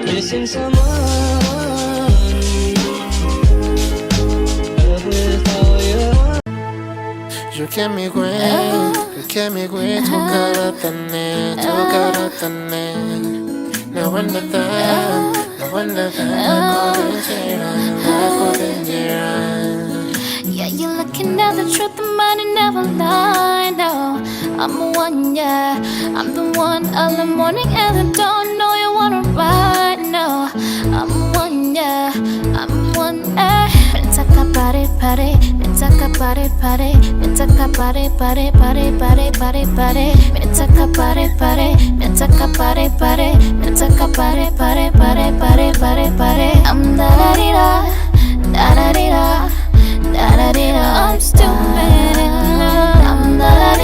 Missing someone, love without you. You get me great, tukaratanne. No wonder that I couldn't Yeah, you're looking at the truth, the money never lie. No, I'm the one, yeah, I'm the one. Early morning and the dawn, know you wanna ride. No, I'm the one, yeah, I'm the one. Mentaka party, mentaka party, mentaka party, mentaka party, mentaka party. I'm da da da da da da. I'm stupid in love. I'm da da da.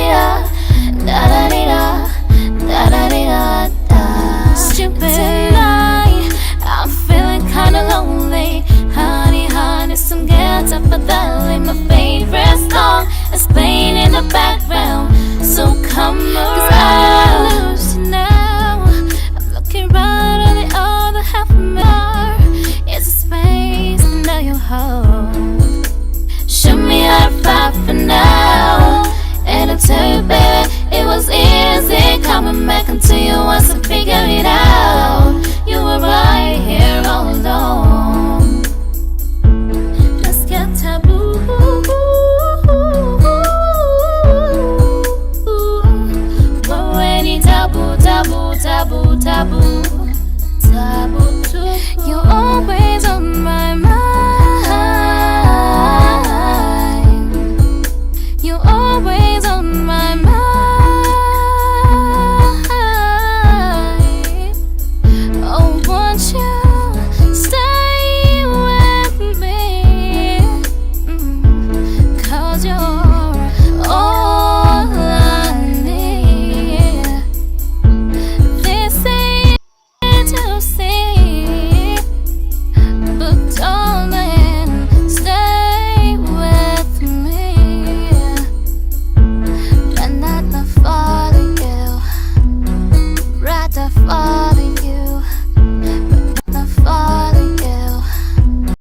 Stupid tonight. I'm feeling kinda lonely. Honey, some gets up but that my favorite song is playing in the background. So come around, 'cause I lose you now. I'm looking right at the other half of me. It's a space now you hold. Show me how to fight for now. And I'll tell you, baby, it was easy coming back until you once I figured it out.